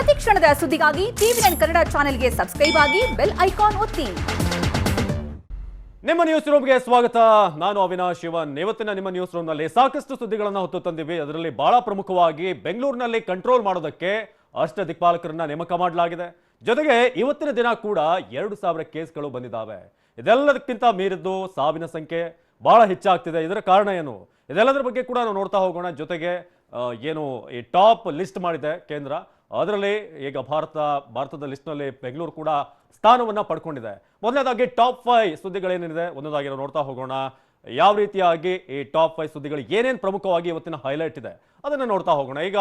ಪ್ರತಿ ಕ್ಷಣದ ಸುದ್ದಿಗಾಗಿ ಟಿವಿ9 ಕನ್ನಡ ಚಾನೆಲ್ಗೆ ಸಬ್ಸ್ಕ್ರೈಬ್ ಆಗಿ ಬೆಲ್ ಐಕಾನ್ ಒತ್ತಿ. ನಿಮ್ಮ ನ್ಯೂಸ್ ರೂಮ್ಗೆ ಸ್ವಾಗತ. ನಾನು ಅವಿನಾಶ್ ಶಿವನ್. ಇವತ್ತಿನ ನಿಮ್ಮ ನ್ಯೂಸ್ ರೂಮ್ನಲ್ಲಿ ಸಾಕಷ್ಟು ಸುದ್ದಿಗಳನ್ನು ಹೊತ್ತು ತಂದಿವಿ. ಅದರಲ್ಲಿ ಬಹಳ ಪ್ರಮುಖವಾಗಿ ಬೆಂಗಳೂರಿನಲ್ಲಿ ಕಂಟ್ರೋಲ್ ಮಾಡೋದಕ್ಕೆ ಅಷ್ಟ ದಿಕ್ಪಾಲಕರನ್ನ ನೇಮಕ ಮಾಡಲಾಗಿದೆ. ಜೊತೆಗೆ ಇವತ್ತಿನ ದಿನ ಕೂಡ 2000 ಕೇಸ್ಗಳು ಬಂದಿದ್ದಾವೆ. ಇದೆಲ್ಲದಕ್ಕಿಂತ ಮೀರಿದ್ದು ಸಾವಿನ ಸಂಖ್ಯೆ ಬಹಳ ಹೆಚ್ಚಾಗ್ತಿದೆ. ಇದರ ಕಾರಣ ಏನು, ಇದೆಲ್ಲದರ ಬಗ್ಗೆ ಕೂಡ ನಾವು ನೋಡ್ತಾ ಹೋಗೋಣ. ಜೊತೆಗೆ ಏನು ಈ ಟಾಪ್ ಲಿಸ್ಟ್ ಮಾಡಿದೆ ಕೇಂದ್ರ, ಅದರಲ್ಲಿ ಈಗ ಭಾರತದ ಲಿಸ್ಟ್ನಲ್ಲಿ ಬೆಂಗಳೂರು ಕೂಡ ಸ್ಥಾನವನ್ನು ಪಡ್ಕೊಂಡಿದೆ. ಮೊದಲನೇದಾಗಿ ಟಾಪ್ 5 ಸುದ್ದಿಗಳೇನಿದೆ ಒಂದೊಂದಾಗಿ ನಾವು ನೋಡ್ತಾ ಹೋಗೋಣ. ಯಾವ ರೀತಿಯಾಗಿ ಈ ಟಾಪ್ 5 ಸುದ್ದಿಗಳು ಏನೇನು ಪ್ರಮುಖವಾಗಿ ಇವತ್ತಿನ ಹೈಲೈಟ್ ಇದೆ ಅದನ್ನು ನೋಡ್ತಾ ಹೋಗೋಣ. ಈಗ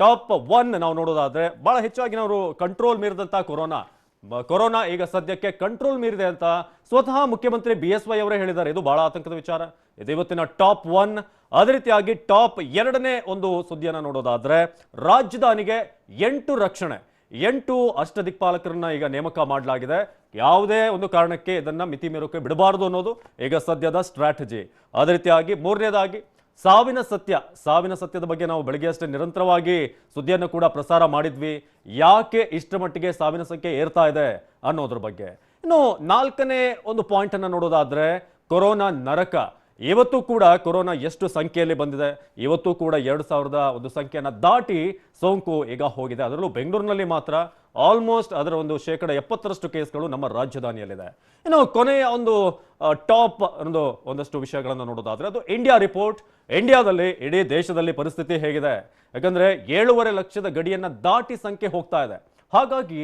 ಟಾಪ್ 1 ನಾವು ನೋಡೋದಾದ್ರೆ ಬಹಳ ಹೆಚ್ಚಾಗಿ ನಾವು ಕಂಟ್ರೋಲ್ ಮೀರಿದಂತ ಕೊರೋನಾ ಈಗ ಸದ್ಯಕ್ಕೆ ಕಂಟ್ರೋಲ್ ಮೀರಿದೆ ಅಂತ ಸ್ವತಃ ಮುಖ್ಯಮಂತ್ರಿ BSY ಅವರೇ ಹೇಳಿದ್ದಾರೆ. ಇದು ಬಹಳ ಆತಂಕದ ವಿಚಾರ. ಇದು ಇವತ್ತಿನ ಟಾಪ್ 1. ಅದೇ ರೀತಿಯಾಗಿ ಟಾಪ್ 2ನೇ ಒಂದು ಸುದ್ದಿಯನ್ನು ನೋಡೋದಾದ್ರೆ ರಾಜಧಾನಿಗೆ 8 ರಕ್ಷಣೆ, 8 ಅಷ್ಟ ದಿಕ್ಪಾಲಕರನ್ನ ಈಗ ನೇಮಕ ಮಾಡಲಾಗಿದೆ. ಯಾವುದೇ ಒಂದು ಕಾರಣಕ್ಕೆ ಇದನ್ನ ಮಿತಿ ಮೀರೋಕೆ ಬಿಡಬಾರದು ಅನ್ನೋದು ಈಗ ಸದ್ಯದ ಸ್ಟ್ರಾಟಜಿ. ಅದೇ ರೀತಿಯಾಗಿ ಮೂರನೇದಾಗಿ ಸಾವಿನ ಸತ್ಯದ ಬಗ್ಗೆ ನಾವು ಬೆಳಗ್ಗೆ ಅಷ್ಟೇ ನಿರಂತರವಾಗಿ ಸುದ್ದಿಯನ್ನು ಕೂಡ ಪ್ರಸಾರ ಮಾಡಿದ್ವಿ. ಯಾಕೆ ಇಷ್ಟರ ಮಟ್ಟಿಗೆ ಸಾವಿನ ಸಂಖ್ಯೆ ಏರ್ತಾ ಇದೆ ಅನ್ನೋದ್ರ ಬಗ್ಗೆ. ಇನ್ನು 4ನೇ ಒಂದು ಪಾಯಿಂಟ್ ಅನ್ನು ನೋಡೋದಾದ್ರೆ ಕೊರೋನಾ ನರಕ. ಇವತ್ತು ಕೂಡ ಕೊರೋನಾ ಎಷ್ಟು ಸಂಖ್ಯೆಯಲ್ಲಿ ಬಂದಿದೆ, ಇವತ್ತು ಕೂಡ 2000 ಒಂದು ಸಂಖ್ಯೆಯನ್ನು ದಾಟಿ ಸೋಂಕು ಈಗ ಹೋಗಿದೆ. ಅದರಲ್ಲೂ ಬೆಂಗಳೂರಿನಲ್ಲಿ ಮಾತ್ರ ಆಲ್ಮೋಸ್ಟ್ ಅದರ ಒಂದು 70% ಕೇಸ್ಗಳು ನಮ್ಮ ರಾಜಧಾನಿಯಲ್ಲಿದೆ. ಇನ್ನು ಕೊನೆಯ ಒಂದು ಟಾಪ್ ಒಂದಷ್ಟು ವಿಷಯಗಳನ್ನು ನೋಡೋದಾದ್ರೆ ಅದು ಇಂಡಿಯಾ ರಿಪೋರ್ಟ್. ಇಂಡಿಯಾದಲ್ಲಿ ಇಡೀ ದೇಶದಲ್ಲಿ ಪರಿಸ್ಥಿತಿ ಹೇಗಿದೆ, ಯಾಕಂದ್ರೆ 7.5 ಲಕ್ಷದ ಗಡಿಯನ್ನ ದಾಟಿ ಸಂಖ್ಯೆ ಹೋಗ್ತಾ ಇದೆ. ಹಾಗಾಗಿ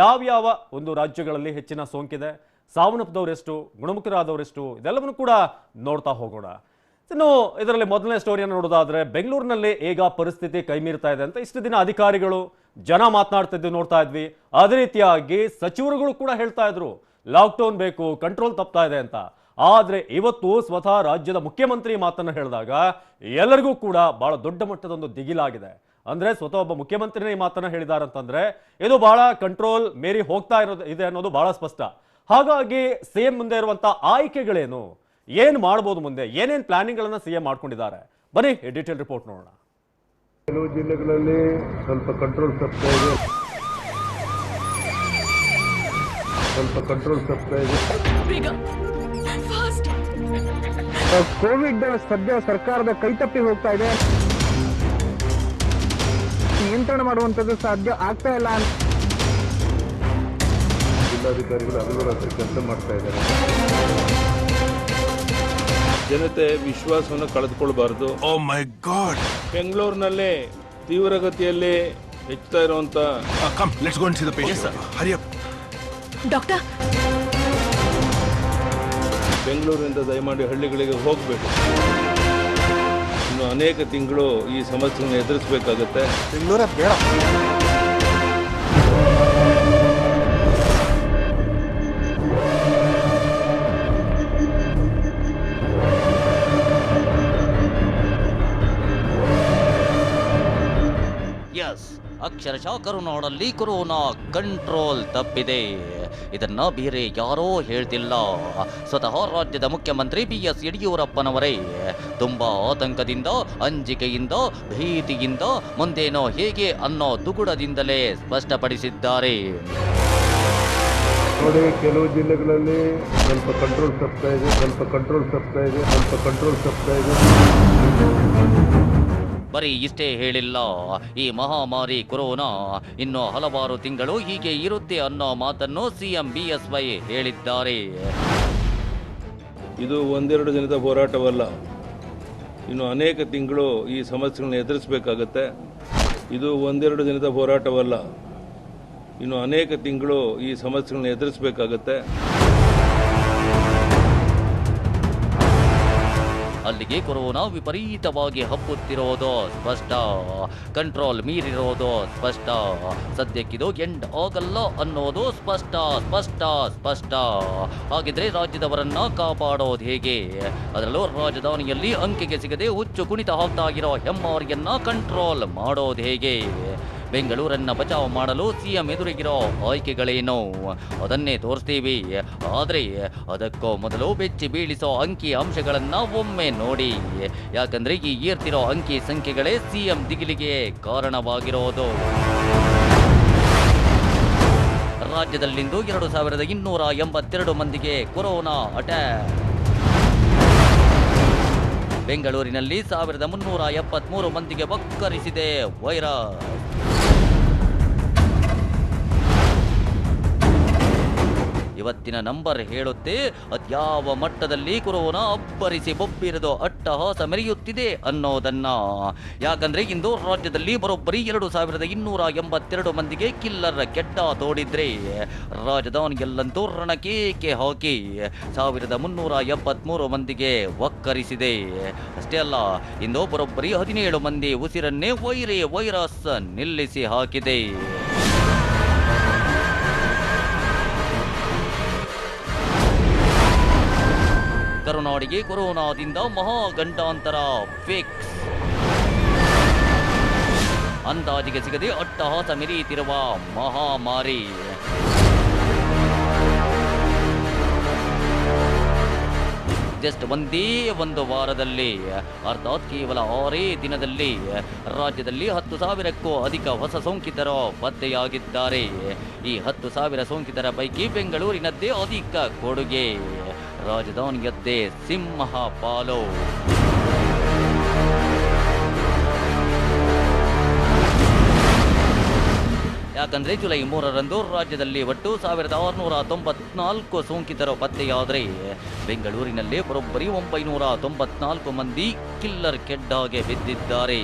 ಯಾವ್ಯಾವ ಒಂದು ರಾಜ್ಯಗಳಲ್ಲಿ ಹೆಚ್ಚಿನ ಸೋಂಕಿದೆ, ಸಾವನ್ನಪ್ಪಿದವರೆಷ್ಟು, ಗುಣಮುಖರಾದವರೆಷ್ಟು, ಇದೆಲ್ಲವನ್ನು ಕೂಡ ನೋಡ್ತಾ ಹೋಗೋಣ. ಇನ್ನು ಇದರಲ್ಲಿ ಮೊದಲನೇ ಸ್ಟೋರಿಯನ್ನು ನೋಡೋದಾದ್ರೆ ಬೆಂಗಳೂರಿನಲ್ಲಿ ಈಗ ಪರಿಸ್ಥಿತಿ ಕೈ ಮೀರ್ತಾ ಇದೆ ಅಂತ ಇಷ್ಟು ದಿನ ಅಧಿಕಾರಿಗಳು ಜನ ಮಾತನಾಡ್ತಿದ್ದು ನೋಡ್ತಾ ಇದ್ವಿ. ಅದೇ ರೀತಿಯಾಗಿ ಸಚಿವರುಗಳು ಕೂಡ ಹೇಳ್ತಾ ಇದ್ರು ಲಾಕ್ಡೌನ್ ಬೇಕು, ಕಂಟ್ರೋಲ್ ತಪ್ತಾ ಇದೆ ಅಂತ. ಆದ್ರೆ ಇವತ್ತು ಸ್ವತಃ ರಾಜ್ಯದ ಮುಖ್ಯಮಂತ್ರಿ ಮಾತನ್ನು ಹೇಳಿದಾಗ ಎಲ್ಲರಿಗೂ ಕೂಡ ಬಹಳ ದೊಡ್ಡ ಮಟ್ಟದ ಒಂದು ದಿಗಿಲಾಗಿದೆ. ಅಂದ್ರೆ ಸ್ವತಃ ಒಬ್ಬ ಮುಖ್ಯಮಂತ್ರಿನೇ ಈ ಮಾತನ್ನ ಹೇಳಿದ್ದಾರೆ ಅಂತಂದ್ರೆ ಇದು ಬಹಳ ಕಂಟ್ರೋಲ್ ಮೀರಿ ಹೋಗ್ತಾ ಇದೆ ಅನ್ನೋದು ಬಹಳ ಸ್ಪಷ್ಟ. ಹಾಗಾಗಿ ಸಿಎಂ ಮುಂದೆ ಇರುವಂತ ಆಯ್ಕೆಗಳೇನು, ಏನು ಮಾಡಬಹುದು, ಮುಂದೆ ಏನೇನು ಪ್ಲಾನಿಂಗ್ ಗಳನ್ನ ಸಿಎಂ ಮಾಡ್ಕೊಂಡಿದ್ದಾರೆ, ಬನ್ನಿ ಡೀಟೇಲ್ ರಿಪೋರ್ಟ್ ನೋಡೋಣ. ಕೆಲವು ಜಿಲ್ಲೆಗಳಲ್ಲಿ ಸ್ವಲ್ಪ ಕಂಟ್ರೋಲ್ ತಪ್ತಾ ಇದೆ, ಕೋವಿಡ್ ಸದ್ಯ ಸರ್ಕಾರದ ಕೈತಪ್ಪಿ ಹೋಗ್ತಾ ಇದೆ. ನಿಯಂತ್ರಣ ಮಾಡುವಂಥದ್ದು ಸಾಧ್ಯ ಆಗ್ತಾ ಇಲ್ಲ. ಜಿಲ್ಲಾಧಿಕಾರಿಗಳು ಹಗಲು ಕೆಲಸ ಮಾಡ್ತಾ ಇದ್ದಾರೆ. ಜನತೆ ವಿಶ್ವಾಸವನ್ನು ಕಳೆದುಕೊಳ್ಬಾರ್ದು. ಓ ಮೈ ಗಾಡ್, ಬೆಂಗಳೂರಿನಲ್ಲಿ ತೀವ್ರಗತಿಯಲ್ಲಿ ಹೆಚ್ಚುತ್ತಾ ಇರುವಂತ come let's go and C the patient. Hurry up doctor, ಬೆಂಗಳೂರಿನಿಂದ ದಯಮಾಡಿ ಹಳ್ಳಿಗಳಿಗೆ ಹೋಗಬೇಕು. ಇನ್ನು ಅನೇಕ ತಿಂಗಳು ಈ ಸಮಸ್ಯೆಯನ್ನು ಎದುರಿಸಬೇಕಾಗುತ್ತೆ. ಬೆಂಗಳೂರೇ ಬೇಡ. ಅಕ್ಷರಶಃ ಕರುನಾಡಲ್ಲಿ ಕೊರೋನಾ ಕಂಟ್ರೋಲ್ ತಪ್ಪಿದೆ. ಇದನ್ನ ಬೇರೆ ಯಾರೋ ಹೇಳ್ತಿಲ್ಲ, ಸ್ವತಃ ರಾಜ್ಯದ ಮುಖ್ಯಮಂತ್ರಿ BS ಯಡಿಯೂರಪ್ಪನವರೇ ತುಂಬಾ ಆತಂಕದಿಂದ, ಅಂಜಿಕೆಯಿಂದ, ಭೀತಿಯಿಂದ, ಮುಂದೇನೋ ಹೇಗೆ ಅನ್ನೋ ದುಗುಡದಿಂದಲೇ ಸ್ಪಷ್ಟಪಡಿಸಿದ್ದಾರೆ. ನೋಡಿ, ಕೆಲವು ಜಿಲ್ಲೆಗಳಲ್ಲಿ ಸ್ವಲ್ಪ ಕಂಟ್ರೋಲ್ ತಪ್ತಾ ಇದೆ. ಬರೀ ಇಷ್ಟೇ ಹೇಳಿಲ್ಲ, ಈ ಮಹಾಮಾರಿ ಕೊರೋನಾ ಇನ್ನು ಹಲವಾರು ತಿಂಗಳು ಹೀಗೆ ಇರುತ್ತೆ ಅನ್ನೋ ಮಾತನ್ನು ಸಿಎಂ BSY ಹೇಳಿದ್ದಾರೆ. ಇದು ಒಂದೆರಡು ದಿನದ ಹೋರಾಟವಲ್ಲ, ಇನ್ನು ಅನೇಕ ತಿಂಗಳು ಈ ಸಮಸ್ಯೆಗಳನ್ನು ಎದುರಿಸಬೇಕಾಗತ್ತೆ. ಇದು ಒಂದೆರಡು ದಿನದ ಹೋರಾಟವಲ್ಲ, ಇನ್ನು ಅನೇಕ ತಿಂಗಳು ಈ ಸಮಸ್ಯೆಗಳನ್ನು ಎದುರಿಸಬೇಕಾಗತ್ತೆ. ಅಲ್ಲಿಗೆ ಕೊರೋನಾ ವಿಪರೀತವಾಗಿ ಹಬ್ಬುತ್ತಿರೋದು ಸ್ಪಷ್ಟ, ಕಂಟ್ರೋಲ್ ಮೀರಿರೋದು ಸ್ಪಷ್ಟ. ಸದ್ಯಕ್ಕಿದು ಎಂಡ್ ಆಗಲ್ಲ ಅನ್ನೋದು ಸ್ಪಷ್ಟ. ಹಾಗಿದ್ರೆ ರಾಜ್ಯದವರನ್ನ ಕಾಪಾಡೋದು ಹೇಗೆ? ಅದರಲ್ಲೂ ರಾಜಧಾನಿಯಲ್ಲಿ ಅಂಕೆಗೆ ಸಿಗದೆ ಹುಚ್ಚು ಕುಣಿತ ಹಾಕ್ತಾ ಇರೋ ಹೆಮ್ಮಾರಿಯನ್ನ ಕಂಟ್ರೋಲ್ ಮಾಡೋದು ಹೇಗೆ? ಬೆಂಗಳೂರನ್ನ ಬಚಾವ್ ಮಾಡಲು ಸಿಎಂ ಎದುರಿಗಿರೋ ಆಯ್ಕೆಗಳೇನು ಅದನ್ನೇ ತೋರಿಸ್ತೀವಿ. ಆದ್ರೆ ಅದಕ್ಕೂ ಮೊದಲು ಬೆಚ್ಚಿ ಬೀಳಿಸೋ ಅಂಕಿ ಅಂಶಗಳನ್ನ ಒಮ್ಮೆ ನೋಡಿ, ಯಾಕಂದ್ರೆ ಈ ಏರ್ತಿರೋ ಅಂಕಿ ಸಂಖ್ಯೆಗಳೇ ಸಿಎಂ ದಿಗಿಲಿಗೆ ಕಾರಣವಾಗಿರೋದು. ರಾಜ್ಯದಲ್ಲಿಂದು 2282 ಮಂದಿಗೆ ಕೊರೋನಾ ಅಟ್ಯಾಕ್. ಬೆಂಗಳೂರಿನಲ್ಲಿ 1373 ಮಂದಿಗೆ ವಕ್ಕರಿಸಿದೆ ವೈರಸ್. ಇವತ್ತಿನ ನಂಬರ್ ಹೇಳುತ್ತೆ ಅದ್ಯಾವ ಮಟ್ಟದಲ್ಲಿ ಕೊರೋನಾ ಅಬ್ಬರಿಸಿ ಬೊಬ್ಬಿರಿದು ಅಟ್ಟಹಾಸ ಮೆರೆಯುತ್ತಿದೆ ಅನ್ನೋದನ್ನ. ಯಾಕಂದ್ರೆ ಇಂದು ರಾಜ್ಯದಲ್ಲಿ ಬರೋಬ್ಬರಿ 2282 ಮಂದಿಗೆ ಕಿಲ್ಲರ್ ಕೆಡ್ಡ ತೋಡಿದ್ರೆ ರಾಜಧಾನಿಯಲ್ಲಂತೂ ರಣಕೇಕೆ ಹಾಕಿ 1373 ಮಂದಿಗೆ ವಕ್ಕರಿಸಿದೆ. ಅಷ್ಟೇ ಅಲ್ಲ, ಇಂದು ಬರೋಬ್ಬರಿ 17 ಮಂದಿ ಉಸಿರನ್ನೇ ವೈರಸ್ ನಿಲ್ಲಿಸಿ ಹಾಕಿದೆ. ಕರುನಾಡಿಗೆ ಕೊರೋನಾದಿಂದ ಮಹಾಗಂಡಾಂತರ ಫಿಕ್ಸ್. ಅಂದಾಜಿಗೆ ಸಿಗದೆ ಅಟ್ಟಹಾಸ ಮೆರೆಯುತ್ತಿರುವ ಮಹಾಮಾರಿ. ಜಸ್ಟ್ ಒಂದೇ ಒಂದು ವಾರದಲ್ಲಿ, ಅರ್ಥಾತ್ ಕೇವಲ 6 ದಿನದಲ್ಲಿ ರಾಜ್ಯದಲ್ಲಿ 10,000ಕ್ಕೂ ಅಧಿಕ ಹೊಸ ಸೋಂಕಿತರು ಪತ್ತೆಯಾಗಿದ್ದಾರೆ. ಈ 10,000 ಸೋಂಕಿತರ ಪೈಕಿ ಬೆಂಗಳೂರಿನದ್ದೇ ಅಧಿಕ ಕೊಡುಗೆ, ರಾಜಧಾನಿಯದ್ದೇ ಸಿಂಹ ಪಾಲು. ಯಾಕಂದ್ರೆ ಜುಲೈ 3ರಂದು ರಾಜ್ಯದಲ್ಲಿ ಒಟ್ಟು 1694 ಸೋಂಕಿತರು ಪತ್ತೆಯಾದರೆ ಬೆಂಗಳೂರಿನಲ್ಲೇ ಬರೋಬ್ಬರಿ 994 ಮಂದಿ ಕಿಲ್ಲರ್ ಕೆಡ್ಡಾಗೆ ಬಿದ್ದಿದ್ದಾರೆ.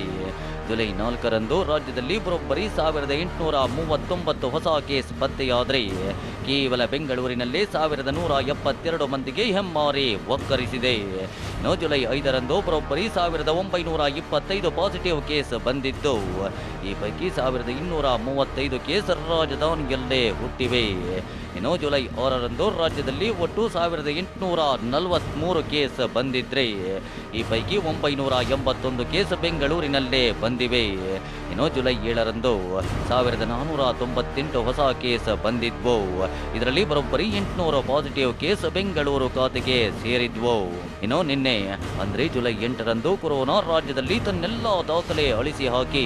ಜುಲೈ 4ರಂದು ರಾಜ್ಯದಲ್ಲಿ ಬರೋಬ್ಬರಿ 1839 ಹೊಸ ಕೇಸ್ ಪತ್ತೆಯಾದರೆ ಕೇವಲ ಬೆಂಗಳೂರಿನಲ್ಲಿ 1172 ಮಂದಿಗೆ ಹೆಮ್ಮಾರಿ ಒಕ್ಕರಿಸಿದೆ. ಇನ್ನು ಜುಲೈ 5ರಂದು ಬರೋಬ್ಬರಿ 1925 ಪಾಸಿಟಿವ್ ಕೇಸ್ ಬಂದಿದ್ದು, ಈ ಪೈಕಿ 1235 ಕೇಸ್ ರಾಜಧಾನಿಯಲ್ಲೇ ಹುಟ್ಟಿವೆ. ಇನ್ನು ಜುಲೈ 6ರಂದು ರಾಜ್ಯದಲ್ಲಿ ಒಟ್ಟು 1843 ಕೇಸ್ ಬಂದಿದ್ರೆ ಈ ಪೈಕಿ 981 ಕೇಸ್ ಬೆಂಗಳೂರಿನಲ್ಲೇ ಬಂದಿವೆ. ಇನ್ನು ಜುಲೈ 7ರಂದು 1498 ಹೊಸ ಕೇಸ್ ಬಂದಿದ್ವು. ಇದರಲ್ಲಿ ಬರೋಬ್ಬರಿ 800 ಪಾಸಿಟಿವ್ ಕೇಸ್ ಬೆಂಗಳೂರು ಖಾತೆಗೆ ಸೇರಿದ್ವು. ಇನ್ನು ನಿನ್ನೆ ಅಂದ್ರೆ ಜುಲೈ 8ರಂದು ಕೊರೋನಾ ರಾಜ್ಯದಲ್ಲಿ ತನ್ನೆಲ್ಲ ದಾಖಲೆ ಅಳಿಸಿ ಹಾಕಿ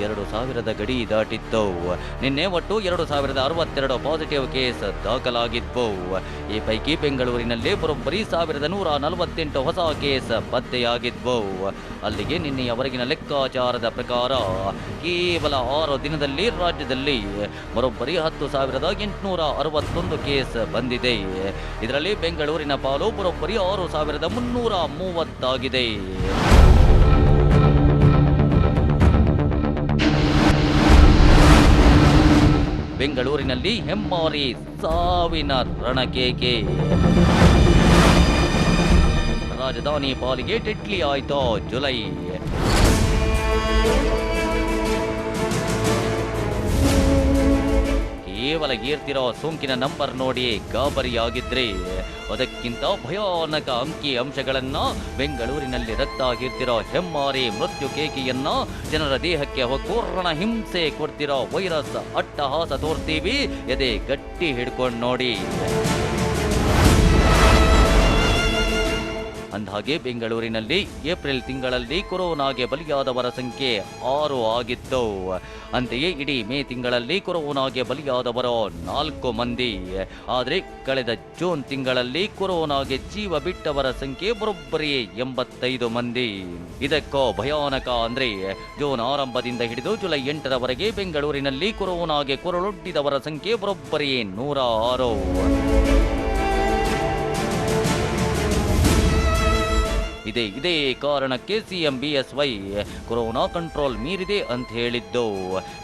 2000 ಗಡಿ ದಾಟಿತ್ತು. ನಿನ್ನೆ ಒಟ್ಟು 2062 ಪಾಸಿಟಿವ್ ಕೇಸ್ ದಾಖಲಾಗಿದ್ವು. ಈ ಪೈಕಿ ಬೆಂಗಳೂರಿನಲ್ಲಿ ಬರೋಬ್ಬರಿ 1148 ಹೊಸ ಕೇಸ್ ಪತ್ತೆಯಾಗಿದ್ವು. ಅಲ್ಲಿಗೆ ನಿನ್ನೆಯವರೆಗಿನ ಲೆಕ್ಕಾಚಾರದ ಪ್ರಕಾರ ಕೇವಲ 6 ದಿನದಲ್ಲಿ ರಾಜ್ಯದಲ್ಲಿ ಬರೋಬ್ಬರಿ 10,861 ಕೇಸ್ ಬಂದಿದೆ. ಇದರಲ್ಲಿ ಬೆಂಗಳೂರಿನ ಪಾಲು ಬರೋಬ್ಬರಿ 6,330 ಆಗಿದೆ. ಬೆಂಗಳೂರಿನಲ್ಲಿ ಹೆಮ್ಮಾರಿ ಸಾವಿನ ರಣಕೇಕೆ. ರಾಜಧಾನಿ ಪಾಲಿಗೆ ಡೆಡ್ಲಿ ಆಯ್ತೋ ಜುಲೈ. ಕೇವಲ ಏರ್ತಿರೋ ಸೋಂಕಿನ ನಂಬರ್ ನೋಡಿ ಗಾಬರಿಯಾಗಿದ್ರೆ ಅದಕ್ಕಿಂತ ಭಯಾನಕ ಅಂಕಿ ಅಂಶಗಳನ್ನ, ಬೆಂಗಳೂರಿನಲ್ಲಿ ರಕ್ತ ಹೀರ್ತಿರೋ ಹೆಮ್ಮಾರಿ ಮೃತ್ಯು ಕೇಕೆಯನ್ನ, ಜನರ ದೇಹಕ್ಕೆ ಹೊಕ್ಕು ರಣ ಹಿಂಸೆ ಕೊಡ್ತಿರೋ ವೈರಸ್ ಅಟ್ಟಹಾಸ ತೋರ್ತೀವಿ. ಎದೆ ಗಟ್ಟಿ ಹಿಡ್ಕೊಂಡು ನೋಡಿ. ಅಂದಹಾಗೆ ಬೆಂಗಳೂರಿನಲ್ಲಿ ಏಪ್ರಿಲ್ ತಿಂಗಳಲ್ಲಿ ಕೊರೋನಾಗೆ ಬಲಿಯಾದವರ ಸಂಖ್ಯೆ 6 ಆಗಿತ್ತು. ಅಂತೆಯೇ ಇಡೀ ಮೇ ತಿಂಗಳಲ್ಲಿ ಕೊರೋನಾಗೆ ಬಲಿಯಾದವರು 4 ಮಂದಿ. ಆದರೆ ಕಳೆದ ಜೂನ್ ತಿಂಗಳಲ್ಲಿ ಕೊರೋನಾಗೆ ಜೀವ ಬಿಟ್ಟವರ ಸಂಖ್ಯೆ ಬರೋಬ್ಬರಿ 85 ಮಂದಿ. ಇದಕ್ಕೂ ಭಯಾನಕ ಅಂದ್ರೆ ಜೂನ್ ಆರಂಭದಿಂದ ಹಿಡಿದು ಜುಲೈ 8ರವರೆಗೆ ಬೆಂಗಳೂರಿನಲ್ಲಿ ಕೊರೋನಾಗೆ ಕೊರಳೊಡ್ಡಿದವರ ಸಂಖ್ಯೆ ಬರೋಬ್ಬರಿ 106. ಇದೇ ಕಾರಣಕ್ಕೆ ಸಿಎಂ ಬಿಎಸ್ವೈ ಕೊರೋನಾ ಕಂಟ್ರೋಲ್ ಮೀರಿದೆ ಅಂತ ಹೇಳಿದ್ದು.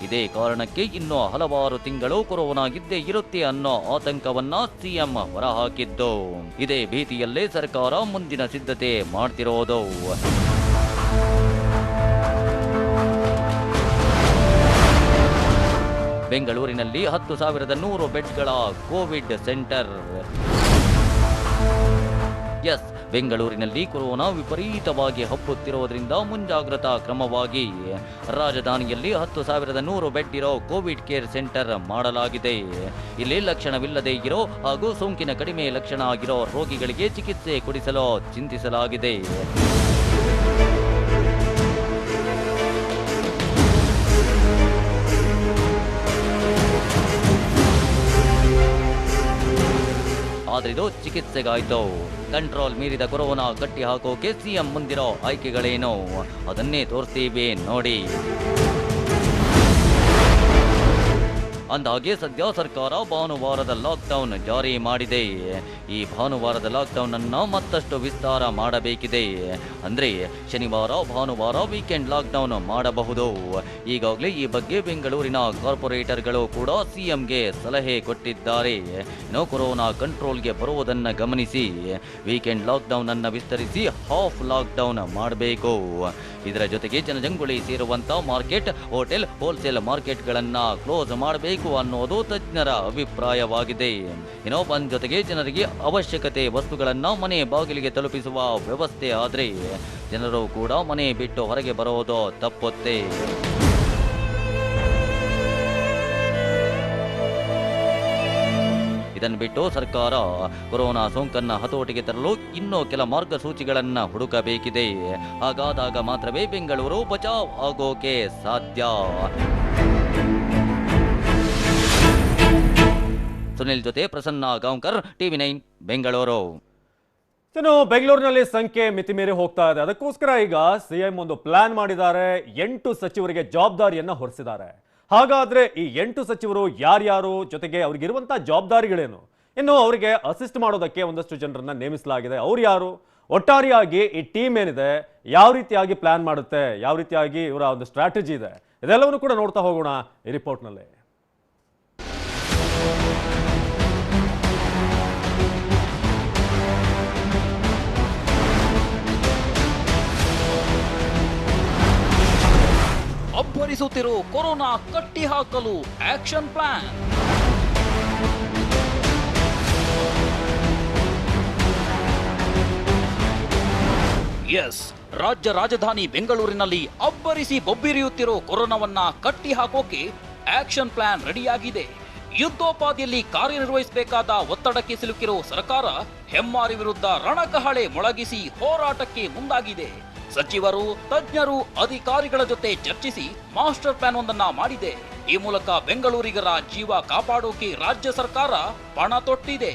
ಇದೇ ಕಾರಣಕ್ಕೆ ಇನ್ನೂ ಹಲವಾರು ತಿಂಗಳು ಕೊರೋನಾ ಇದ್ದೇ ಇರುತ್ತೆ ಅನ್ನೋ ಆತಂಕವನ್ನ ಸಿಎಂ ಹೊರಹಾಕಿದ್ದು. ಇದೇ ಭೀತಿಯಲ್ಲೇ ಸರ್ಕಾರ ಮುಂದಿನ ಸಿದ್ಧತೆ ಮಾಡ್ತಿರೋದು. ಬೆಂಗಳೂರಿನಲ್ಲಿ 10,100 ಬೆಡ್ಗಳ ಕೋವಿಡ್ ಸೆಂಟರ್. ಎಸ್, ಬೆಂಗಳೂರಿನಲ್ಲಿ ಕೊರೋನಾ ವಿಪರೀತವಾಗಿ ಹಬ್ಬುತ್ತಿರುವುದರಿಂದ ಮುಂಜಾಗ್ರತಾ ಕ್ರಮವಾಗಿ ರಾಜಧಾನಿಯಲ್ಲಿ 10,100 ಬೆಡ್ ಇರೋ ಕೋವಿಡ್ ಕೇರ್ ಸೆಂಟರ್ ಮಾಡಲಾಗಿದೆ. ಇಲ್ಲಿ ಲಕ್ಷಣವಿಲ್ಲದೆ ಇರೋ ಹಾಗೂ ಸೋಂಕಿನ ಕಡಿಮೆ ಲಕ್ಷಣ ಆಗಿರೋ ರೋಗಿಗಳಿಗೆ ಚಿಕಿತ್ಸೆ ಕೊಡಿಸಲು ಚಿಂತಿಸಲಾಗಿದೆ. ಆದ್ರೆ ಇದು ಚಿಕಿತ್ಸೆಗಾಯ್ತು. ಕಂಟ್ರೋಲ್ ಮೀರಿದ ಕೊರೋನಾ ಕಟ್ಟಿ ಹಾಕೋಕೆ ಸಿಎಂ ಮುಂದಿರೋ ಆಯ್ಕೆಗಳೇನು ಅದನ್ನೇ ತೋರಿಸ್ತೀವಿ ನೋಡಿ. ಅಂದಾಗೆ ಸದ್ಯ ಸರ್ಕಾರ ಭಾನುವಾರದ ಲಾಕ್ಡೌನ್ ಜಾರಿ ಮಾಡಿದೆ. ಈ ಭಾನುವಾರದ ಲಾಕ್ಡೌನ್ ಅನ್ನ ಮತ್ತಷ್ಟು ವಿಸ್ತಾರ ಮಾಡಬೇಕಿದೆ. ಅಂದ್ರೆ ಶನಿವಾರ ಭಾನುವಾರ ವೀಕೆಂಡ್ ಲಾಕ್ಡೌನ್ ಮಾಡಬಹುದು. ಈಗಾಗಲೇ ಈ ಬಗ್ಗೆ ಬೆಂಗಳೂರಿನ ಕಾರ್ಪೊರೇಟರ್ಗಳು ಕೂಡ ಸಿಎಂಗೆ ಸಲಹೆ ಕೊಟ್ಟಿದ್ದಾರೆ. ಇನ್ನು ಕೊರೋನಾ ಕಂಟ್ರೋಲ್ಗೆ ಬರುವುದನ್ನ ಗಮನಿಸಿ ವೀಕೆಂಡ್ ಲಾಕ್ಡೌನ್ ಅನ್ನ ವಿಸ್ತರಿಸಿ ಹಾಫ್ ಲಾಕ್ಡೌನ್ ಮಾಡಬೇಕು. ಇದರ ಜೊತೆಗೆ ಜನಜಂಗುಳಿ ಸೇರುವಂತ ಮಾರ್ಕೆಟ್, ಹೋಟೆಲ್, ಹೋಲ್ಸೇಲ್ ಮಾರ್ಕೆಟ್ಗಳನ್ನ ಕ್ಲೋಸ್ ಮಾಡಬೇಕು ಅನ್ನೋದು ತಜ್ಞರ ಅಭಿಪ್ರಾಯವಾಗಿದೆ. ಇನ್ನು ಬಂದ್ ಜೊತೆಗೆ ಜನರಿಗೆ ಅವಶ್ಯಕತೆ ವಸ್ತುಗಳನ್ನ ಮನೆ ಬಾಗಿಲಿಗೆ ತಲುಪಿಸುವ ವ್ಯವಸ್ಥೆ ಆದ್ರೆ ಜನರು ಕೂಡ ಮನೆ ಬಿಟ್ಟು ಹೊರಗೆ ಬರೋದು ತಪ್ಪುತ್ತೆ. ಇದನ್ನು ಬಿಟ್ಟು ಸರ್ಕಾರ ಕೊರೋನಾ ಸೋಂಕನ್ನ ಹತೋಟಿಗೆ ತರಲು ಇನ್ನೂ ಕೆಲ ಮಾರ್ಗಸೂಚಿಗಳನ್ನ ಹುಡುಕಬೇಕಿದೆ. ಹಾಗಾದಾಗ ಮಾತ್ರವೇ ಬೆಂಗಳೂರು ಬಚಾವ್ ಆಗೋಕೆ ಸಾಧ್ಯ. ಸುನಿಲ್ ಜೊತೆ ಪ್ರಸನ್ನ ಗಾಂವ್ಕರ್, TV9 ಬೆಂಗಳೂರು. ಇನ್ನು ಬೆಂಗಳೂರಿನಲ್ಲಿ ಸಂಖ್ಯೆ ಮಿತಿಮೀರಿ ಹೋಗ್ತಾ ಇದೆ. ಅದಕ್ಕೋಸ್ಕರ ಈಗ ಸಿಎಂ ಒಂದು ಪ್ಲಾನ್ ಮಾಡಿದ್ದಾರೆ. 8 ಸಚಿವರಿಗೆ ಜವಾಬ್ದಾರಿಯನ್ನ ಹೊರಿಸಿದ್ದಾರೆ. ಹಾಗಾದ್ರೆ ಈ 8 ಸಚಿವರು ಯಾರ್ಯಾರು, ಜೊತೆಗೆ ಅವ್ರಿಗಿರುವಂತಹ ಜವಾಬ್ದಾರಿಗಳೇನು, ಇನ್ನು ಅವರಿಗೆ ಅಸಿಸ್ಟ್ ಮಾಡೋದಕ್ಕೆ ಒಂದಷ್ಟು ಜನರನ್ನ ನೇಮಿಸಲಾಗಿದೆ. ಅವ್ರು ಯಾರು, ಒಟ್ಟಾರೆಯಾಗಿ ಈ ಟೀಮ್ ಏನಿದೆ ಯಾವ ರೀತಿಯಾಗಿ ಪ್ಲಾನ್ ಮಾಡುತ್ತೆ, ಯಾವ ರೀತಿಯಾಗಿ ಇವರ ಒಂದು ಸ್ಟ್ರಾಟಜಿ ಇದೆ, ಇದೆಲ್ಲವನ್ನು ಕೂಡ ನೋಡ್ತಾ ಹೋಗೋಣ ಈ ರಿಪೋರ್ಟ್ನಲ್ಲಿ. ಅಬ್ಬರಿಸುತ್ತಿರೋ ಕೊರೋನಾ ಕಟ್ಟಿ ಹಾಕಲು ಆಕ್ಷನ್ ಪ್ಲಾನ್. ಎಸ್, ರಾಜ್ಯ ರಾಜಧಾನಿ ಬೆಂಗಳೂರಿನಲ್ಲಿ ಅಬ್ಬರಿಸಿ ಬೊಬ್ಬಿರಿಯುತ್ತಿರೋ ಕೊರೋನಾವನ್ನ ಕಟ್ಟಿ ಹಾಕೋಕೆ ಆಕ್ಷನ್ ಪ್ಲಾನ್ ರೆಡಿಯಾಗಿದೆ. ಯುದ್ಧೋಪಾದಿಯಲ್ಲಿ ಕಾರ್ಯನಿರ್ವಹಿಸಬೇಕಾದ ಒತ್ತಡಕ್ಕೆ ಸಿಲುಕಿರೋ ಸರ್ಕಾರ ಹೆಮ್ಮಾರಿ ವಿರುದ್ಧ ರಣಕಹಳೆ ಮೊಳಗಿಸಿ ಹೋರಾಟಕ್ಕೆ ಮುಂದಾಗಿದೆ. ಸಚಿವರು, ತಜ್ಞರು, ಅಧಿಕಾರಿಗಳ ಜೊತೆ ಚರ್ಚಿಸಿ ಮಾಸ್ಟರ್ ಪ್ಲಾನ್ ಒಂದನ್ನ ಮಾಡಿದೆ. ಈ ಮೂಲಕ ಬೆಂಗಳೂರಿಗರ ಜೀವ ಕಾಪಾಡೋಕೆ ರಾಜ್ಯ ಸರ್ಕಾರ ಪಣ ತೊಟ್ಟಿದೆ.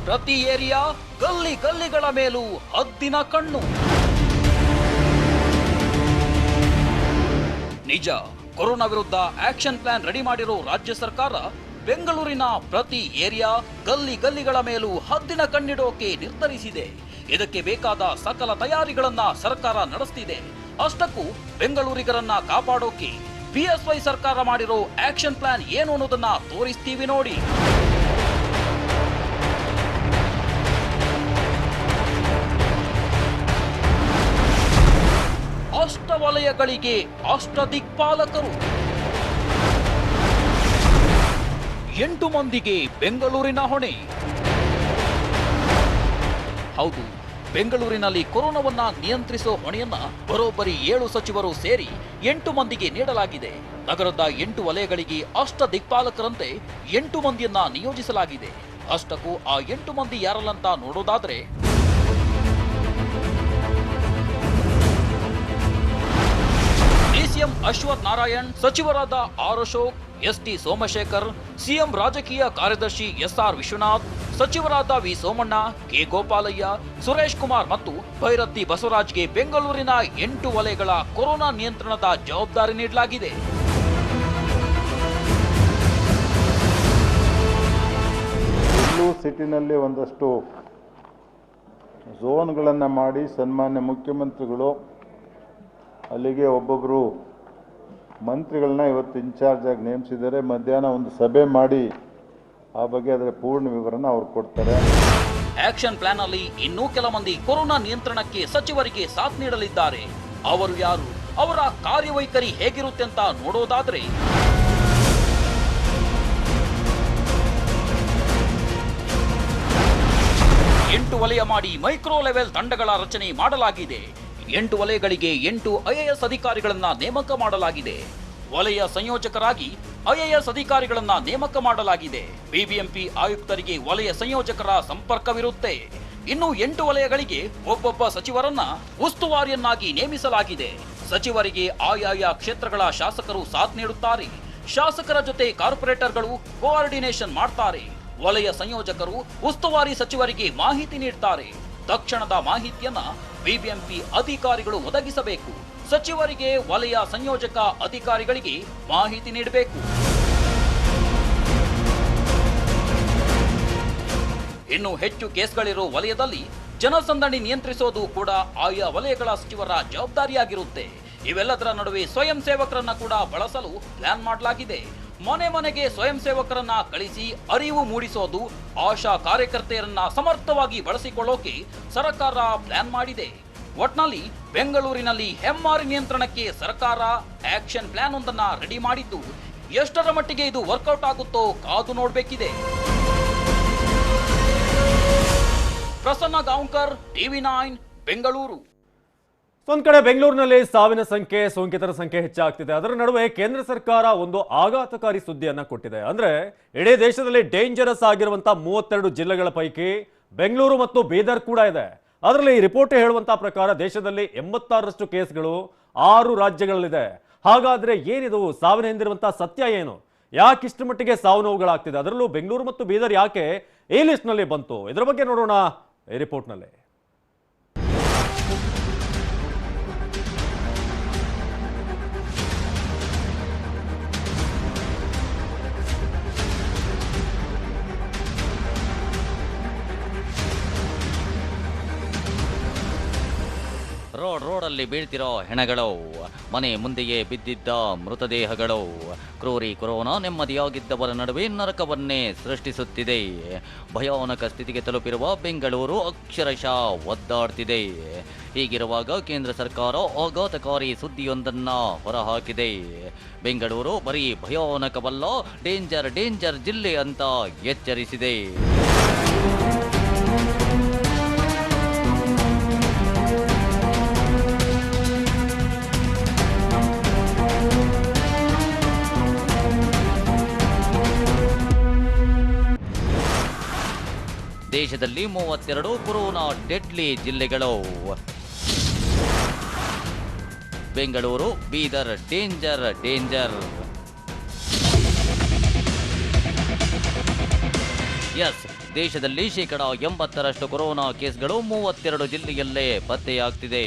ಪ್ರತಿ ಏರಿಯಾ, ಗಲ್ಲಿ ಗಲ್ಲಿಗಳ ಮೇಲೂ ಹದ್ದಿನ ಕಣ್ಣು. ನಿಜ, ಕೊರೋನಾ ವಿರುದ್ಧ ಆಕ್ಷನ್ ಪ್ಲಾನ್ ರೆಡಿ ಮಾಡಿರೋ ರಾಜ್ಯ ಸರ್ಕಾರ ಬೆಂಗಳೂರಿನ ಪ್ರತಿ ಏರಿಯಾ, ಗಲ್ಲಿ ಗಲ್ಲಿಗಳ ಮೇಲೂ ಹದ್ದಿನ ಕಣ್ಣಿಡೋಕೆ ನಿರ್ಧರಿಸಿದೆ. ಇದಕ್ಕೆ ಬೇಕಾದ ಸಕಲ ತಯಾರಿಗಳನ್ನ ಸರ್ಕಾರ ನಡೆಸ್ತಿದೆ. ಅಷ್ಟಕ್ಕೂ ಬೆಂಗಳೂರಿಗರನ್ನ ಕಾಪಾಡೋಕೆ ಬಿಎಸ್ವೈ ಸರ್ಕಾರ ಮಾಡಿರೋ ಆಕ್ಷನ್ ಪ್ಲಾನ್ ಏನು ಅನ್ನೋದನ್ನ ತೋರಿಸ್ತೀವಿ ನೋಡಿ. ಅಷ್ಟ ವಲಯಗಳಿಗೆ ಅಷ್ಟ ದಿಕ್ಪಾಲಕರು, 8 ಮಂದಿಗೆ ಬೆಂಗಳೂರಿನ ಹೊಣೆ. ಹೌದು, ಬೆಂಗಳೂರಿನಲ್ಲಿ ಕೊರೋನಾವನ್ನ ನಿಯಂತ್ರಿಸೋ ಹೊಣೆಯನ್ನ ಬರೋಬ್ಬರಿ 7 ಸಚಿವರು ಸೇರಿ 8 ಮಂದಿಗೆ ನೀಡಲಾಗಿದೆ. ನಗರದ 8 ವಲಯಗಳಿಗೆ ಅಷ್ಟ ದಿಕ್ಪಾಲಕರಂತೆ 8 ಮಂದಿಯನ್ನ ನಿಯೋಜಿಸಲಾಗಿದೆ. ಅಷ್ಟಕ್ಕೂ ಆ 8 ಮಂದಿ ಯಾರಲ್ಲಂತ ನೋಡೋದಾದ್ರೆ, ಡಿಸಿಎಂ ಅಶ್ವಥ್ ನಾರಾಯಣ್, ಸಚಿವರಾದ R Ashok, ST Somashekar, CM ರಾಜಕೀಯ ಕಾರ್ಯದರ್ಶಿ ಎಸ್ಆರ್ ವಿಶ್ವನಾಥ್, ಸಚಿವರಾದ ವಿ ಸೋಮಣ್ಣ, ಕೆ ಗೋಪಾಲಯ್ಯ, ಸುರೇಶ್ ಕುಮಾರ್ ಮತ್ತು ಭೈರತಿ ಬಸವರಾಜ್ಗೆ ಬೆಂಗಳೂರಿನ 8 ವಲಯಗಳ ಕೊರೋನಾ ನಿಯಂತ್ರಣದ ಜವಾಬ್ದಾರಿ ನೀಡಲಾಗಿದೆ. ಸಿಟಿನಲ್ಲಿ ಒಂದಷ್ಟು ಝೋನ್ಗಳನ್ನು ಮಾಡಿ ಸನ್ಮಾನ್ಯ ಮುಖ್ಯಮಂತ್ರಿಗಳು ಅಲ್ಲಿಗೆ ಒಬ್ಬೊಬ್ಬರು ಮಂತ್ರಿಗಳನ್ನ ಇವತ್ತು ಇನ್ಚಾರ್ಜ್ ಆಗಿ ನೇಮಿಸಿದ್ದಾರೆ. ಮಧ್ಯಾಹ್ನ ಒಂದು ಸಭೆ ಮಾಡಿ ಆ ಬಗ್ಗೆ ಅದರ ಪೂರ್ಣ ವಿವರನ ಅವ್ರು ಕೊಡ್ತಾರೆ. ಆಕ್ಷನ್ ಪ್ಲಾನ್ ಅಲ್ಲಿ ಇನ್ನೂ ಕೆಲ ಮಂದಿ ಕೊರೋನಾ ನಿಯಂತ್ರಣಕ್ಕೆ ಸಚಿವರಿಗೆ ಸಾಥ್ ನೀಡಲಿದ್ದಾರೆ. ಅವರು ಯಾರು, ಅವರ ಕಾರ್ಯವೈಖರಿ ಹೇಗಿರುತ್ತೆ ಅಂತ ನೋಡೋದಾದ್ರೆ, ಎಂಟು ವಲಯ ಮಾಡಿ ಮೈಕ್ರೋ ಲೆವೆಲ್ ತಂಡಗಳ ರಚನೆ ಮಾಡಲಾಗಿದೆ. 8 ವಲಯಗಳಿಗೆ 8 ಐಎಎಸ್ ಅಧಿಕಾರಿಗಳನ್ನ ನೇಮಕ ಮಾಡಲಾಗಿದೆ. ವಲಯ ಸಂಯೋಜಕರಾಗಿ ಐಎಎಸ್ ಅಧಿಕಾರಿಗಳನ್ನ ನೇಮಕ ಮಾಡಲಾಗಿದೆ. ಬಿಬಿಎಂಪಿ ಆಯುಕ್ತರಿಗೆ ವಲಯ ಸಂಯೋಜಕರ ಸಂಪರ್ಕವಿರುತ್ತೆ. ಇನ್ನು 8 ವಲಯಗಳಿಗೆ ಒಬ್ಬೊಬ್ಬ ಸಚಿವರನ್ನ ಉಸ್ತುವಾರಿಯನ್ನಾಗಿ ನೇಮಿಸಲಾಗಿದೆ. ಸಚಿವರಿಗೆ ಆಯಾಯ ಕ್ಷೇತ್ರಗಳ ಶಾಸಕರು ಸಾಥ್ ನೀಡುತ್ತಾರೆ. ಶಾಸಕರ ಜೊತೆ ಕಾರ್ಪೊರೇಟರ್ಗಳು ಕೋಆರ್ಡಿನೇಷನ್ ಮಾಡ್ತಾರೆ. ವಲಯ ಸಂಯೋಜಕರು ಉಸ್ತುವಾರಿ ಸಚಿವರಿಗೆ ಮಾಹಿತಿ ನೀಡ್ತಾರೆ. ತಕ್ಷಣದ ಮಾಹಿತಿಯನ್ನ ಬಿಬಿಎಂಪಿ ಅಧಿಕಾರಿಗಳು ಒದಗಿಸಬೇಕು. ಸಚಿವರಿಗೆ ವಲಯ ಸಂಯೋಜಕ ಅಧಿಕಾರಿಗಳಿಗೆ ಮಾಹಿತಿ ನೀಡಬೇಕು. ಇನ್ನು ಹೆಚ್ಚು ಕೇಸ್ಗಳಿರೋ ವಲಯದಲ್ಲಿ ಜನಸಂದಣಿ ನಿಯಂತ್ರಿಸೋದು ಕೂಡ ಆಯಾ ವಲಯಗಳ ಸಚಿವರ ಜವಾಬ್ದಾರಿಯಾಗಿರುತ್ತೆ. ಇವೆಲ್ಲದರ ನಡುವೆ ಸ್ವಯಂ ಸೇವಕರನ್ನ ಕೂಡ ಬಳಸಲು ಪ್ಲಾನ್ ಮಾಡಲಾಗಿದೆ. ಮನೆ ಮನೆಗೆ ಸ್ವಯಂ ಸೇವಕರನ್ನ ಕಳಿಸಿ ಅರಿವು ಮೂಡಿಸೋದು, ಆಶಾ ಕಾರ್ಯಕರ್ತೆಯರನ್ನ ಸಮರ್ಥವಾಗಿ ಬಳಸಿಕೊಳ್ಳೋಕೆ ಸರ್ಕಾರ ಪ್ಲಾನ್ ಮಾಡಿದೆ. ಒಟ್ನಲ್ಲಿ ಬೆಂಗಳೂರಿನಲ್ಲಿ ಹೆಮ್ಮಾರಿ ನಿಯಂತ್ರಣಕ್ಕೆ ಸರ್ಕಾರ ಆಕ್ಷನ್ ಪ್ಲಾನ್ ಒಂದನ್ನ ರೆಡಿ ಮಾಡಿದ್ದು, ಎಷ್ಟರ ಮಟ್ಟಿಗೆ ಇದು ವರ್ಕೌಟ್ ಆಗುತ್ತೋ ಕಾದು ನೋಡಬೇಕಿದೆ. ಪ್ರಸನ್ನ ಗಾಂವ್ಕರ್, TV9 ಬೆಂಗಳೂರು. ಒಂದ್ ಕಡೆ ಬೆಂಗಳೂರಿನಲ್ಲಿ ಸಾವಿನ ಸಂಖ್ಯೆ, ಸೋಂಕಿತರ ಸಂಖ್ಯೆ ಹೆಚ್ಚಾಗ್ತಿದೆ. ಅದರ ನಡುವೆ ಕೇಂದ್ರ ಸರ್ಕಾರ ಒಂದು ಆಘಾತಕಾರಿ ಸುದ್ದಿಯನ್ನ ಕೊಟ್ಟಿದೆ. ಅಂದ್ರೆ ಇಡೀ ದೇಶದಲ್ಲಿ ಡೇಂಜರಸ್ ಆಗಿರುವಂತಹ 32 ಜಿಲ್ಲೆಗಳ ಪೈಕಿ ಬೆಂಗಳೂರು ಮತ್ತು ಬೀದರ್ ಕೂಡ ಇದೆ. ಅದರಲ್ಲಿ ಈ ರಿಪೋರ್ಟ್ ಹೇಳುವಂತಹ ಪ್ರಕಾರ ದೇಶದಲ್ಲಿ 86ರಷ್ಟು ಕೇಸ್ಗಳು 6 ರಾಜ್ಯಗಳಲ್ಲಿದೆ. ಹಾಗಾದ್ರೆ ಏನಿದು ಸಾವಿನ ಹಿಂದಿರುವಂತಹ ಸತ್ಯ ಏನು? ಯಾಕೆ ಇಷ್ಟು ಮಟ್ಟಿಗೆ ಸಾವು ನೋವುಗಳಾಗ್ತಿದೆ? ಅದರಲ್ಲೂ ಬೆಂಗಳೂರು ಮತ್ತು ಬೀದರ್ ಯಾಕೆ ಈ ಲಿಸ್ಟ್ ನಲ್ಲಿ ಬಂತು? ಇದರ ಬಗ್ಗೆ ನೋಡೋಣ ಈ ರಿಪೋರ್ಟ್ನಲ್ಲಿ. ರೋಡಲ್ಲಿ ಬೀಳ್ತಿರೋ ಹೆಣಗಳು, ಮನೆ ಮುಂದೆಯೇ ಬಿದ್ದಿದ್ದ ಮೃತದೇಹಗಳು, ಕ್ರೂರಿ ಕೊರೋನಾ ನೆಮ್ಮದಿಯಾಗಿದ್ದವರ ನಡುವೆ ನರಕವನ್ನೇ ಸೃಷ್ಟಿಸುತ್ತಿದೆ. ಭಯಾನಕ ಸ್ಥಿತಿಗೆ ತಲುಪಿರುವ ಬೆಂಗಳೂರು ಅಕ್ಷರಶಃ ಒದ್ದಾಡ್ತಿದೆ. ಹೀಗಿರುವಾಗ ಕೇಂದ್ರ ಸರ್ಕಾರ ಆಘಾತಕಾರಿ ಸುದ್ದಿಯೊಂದನ್ನ ಹೊರಹಾಕಿದೆ. ಬೆಂಗಳೂರು ಬರೀ ಭಯಾನಕವಲ್ಲ, ಡೇಂಜರ್ ಜಿಲ್ಲೆ ಅಂತ ಎಚ್ಚರಿಸಿದೆ. ದೇಶದಲ್ಲಿ 32 ಕೊರೋನಾ ಡೆಡ್ಲಿ ಜಿಲ್ಲೆಗಳು. ಬೆಂಗಳೂರು, ಬೀದರ್ ಡೇಂಜರ್. ಎಸ್, ದೇಶದಲ್ಲಿ 80% ಕೊರೋನಾ ಕೇಸ್ಗಳು 32 ಜಿಲ್ಲೆಯಲ್ಲೇ ಪತ್ತೆಯಾಗ್ತಿದೆ.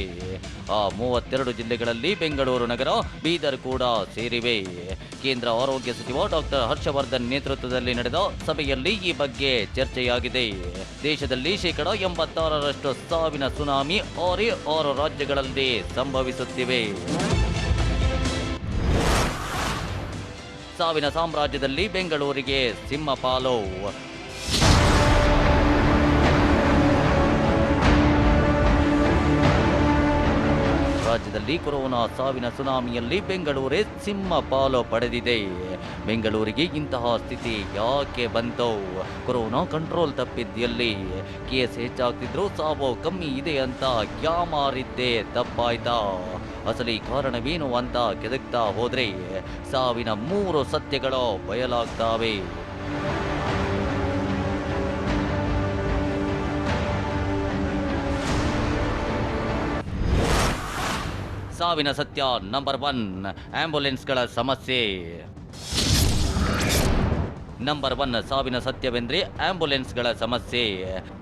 ಆ 32 ಜಿಲ್ಲೆಗಳಲ್ಲಿ ಬೆಂಗಳೂರು ನಗರ, ಬೀದರ್ ಕೂಡ ಸೇರಿವೆ. ಕೇಂದ್ರ ಆರೋಗ್ಯ ಸಚಿವ ಡಾಕ್ಟರ್ ಹರ್ಷವರ್ಧನ್ ನೇತೃತ್ವದಲ್ಲಿ ನಡೆದ ಸಭೆಯಲ್ಲಿ ಈ ಬಗ್ಗೆ ಚರ್ಚೆಯಾಗಿದೆ. ದೇಶದಲ್ಲಿ 86% ಸಾವಿನ ಸುನಾಮಿ 6 ರಾಜ್ಯಗಳಲ್ಲಿ ಸಂಭವಿಸುತ್ತಿವೆ. ಸಾವಿನ ಸಾಮ್ರಾಜ್ಯದಲ್ಲಿ ಬೆಂಗಳೂರಿಗೆ ಸಿಂಹಪಾಲು. ರಾಜ್ಯದಲ್ಲಿ ಕೊರೋನಾ ಸಾವಿನ ಸುನಾಮಿಯಲ್ಲಿ ಬೆಂಗಳೂರೇ ಸಿಂಹಪಾಲು ಪಡೆದಿದೆ. ಬೆಂಗಳೂರಿಗೆ ಇಂತಹ ಸ್ಥಿತಿ ಯಾಕೆ ಬಂತು? ಕೊರೋನಾ ಕಂಟ್ರೋಲ್ ತಪ್ಪಿದ್ದಲ್ಲಿ? ಕೇಸ್ ಹೆಚ್ಚಾಗ್ತಿದ್ರು ಸಾವು ಕಮ್ಮಿ ಇದೆ ಅಂತ ಯಾಮಾರಿದ್ದೇ ತಪ್ಪಾಯ್ತಾ? ಅಸಲಿ ಕಾರಣವೇನು ಅಂತ ಕೆದಕ್ತಾ ಹೋದ್ರೆ ಸಾವಿನ 3 ಸತ್ಯಗಳು ಬಯಲಾಗ್ತಾವೆ. ಸಾವಿನ ಸತ್ಯ ನಂಬರ್ 1, ಆಂಬ್ಯುಲೆನ್ಸ್ಗಳ ಸಮಸ್ಯೆ. ನಂಬರ್ 1 ಸಾವಿನ ಸತ್ಯವೆಂದರೆ ಆಂಬ್ಯುಲೆನ್ಸ್ಗಳ ಸಮಸ್ಯೆ.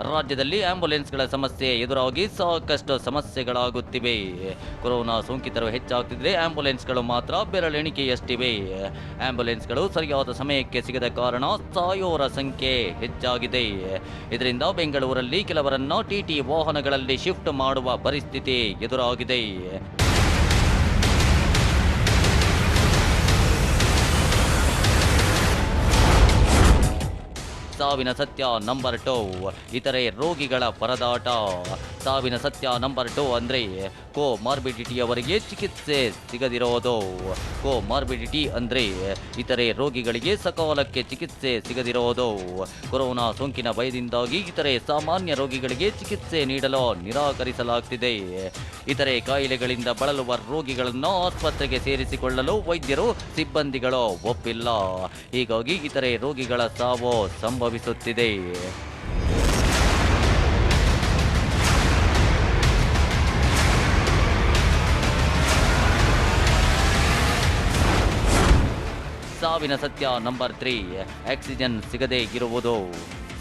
ರಾಜ್ಯದಲ್ಲಿ ಆಂಬ್ಯುಲೆನ್ಸ್ಗಳ ಸಮಸ್ಯೆ ಎದುರಾಗಿ ಸಾಕಷ್ಟು ಸಮಸ್ಯೆಗಳಾಗುತ್ತಿವೆ. ಕೊರೋನಾ ಸೋಂಕಿತರು ಹೆಚ್ಚಾಗ್ತಿದ್ರೆ ಆಂಬ್ಯುಲೆನ್ಸ್ಗಳು ಮಾತ್ರ ಬೆರಳೆಣಿಕೆಯಷ್ಟಿವೆ. ಆಂಬ್ಯುಲೆನ್ಸ್ಗಳು ಸರಿಯಾದ ಸಮಯಕ್ಕೆ ಸಿಗದ ಕಾರಣ ಸಾಯೋರ ಸಂಖ್ಯೆ ಹೆಚ್ಚಾಗಿದೆ. ಇದರಿಂದ ಬೆಂಗಳೂರಲ್ಲಿ ಕೆಲವರನ್ನ ಟಿಟಿ ವಾಹನಗಳಲ್ಲಿ ಶಿಫ್ಟ್ ಮಾಡುವ ಪರಿಸ್ಥಿತಿ ಎದುರಾಗಿದೆ. ಸಾವಿನ ಸತ್ಯ ನಂಬರ್ 2, ಇತರೆ ರೋಗಿಗಳ ಪರದಾಟ. ಸಾವಿನ ಸತ್ಯ ನಂಬರ್ 2 ಅಂದರೆ ಕೋಮಾರ್ಬಿಡಿಟಿಯವರಿಗೆ ಚಿಕಿತ್ಸೆ ಸಿಗದಿರೋದು. ಕೋಮಾರ್ಬಿಡಿಟಿ ಅಂದರೆ ಇತರೆ ರೋಗಿಗಳಿಗೆ ಸಕಾಲಕ್ಕೆ ಚಿಕಿತ್ಸೆ ಸಿಗದಿರೋದು. ಕೊರೋನಾ ಸೋಂಕಿನ ಭಯದಿಂದಾಗಿ ಇತರೆ ಸಾಮಾನ್ಯ ರೋಗಿಗಳಿಗೆ ಚಿಕಿತ್ಸೆ ನೀಡಲು ನಿರಾಕರಿಸಲಾಗ್ತಿದೆ. ಇತರೆ ಕಾಯಿಲೆಗಳಿಂದ ಬಳಲುವ ರೋಗಿಗಳನ್ನು ಆಸ್ಪತ್ರೆಗೆ ಸೇರಿಸಿಕೊಳ್ಳಲು ವೈದ್ಯರು, ಸಿಬ್ಬಂದಿಗಳು ಒಪ್ಪಿಲ್ಲ. ಹೀಗಾಗಿ ಇತರೆ ರೋಗಿಗಳ ಸಾವು ಸಂಭವಿಸುತ್ತಿದೆ. ಸಾವಿನ ಸತ್ಯ ನಂಬರ್ 3, ಆಕ್ಸಿಜನ್ ಸಿಗದೇ ಇರುವುದು.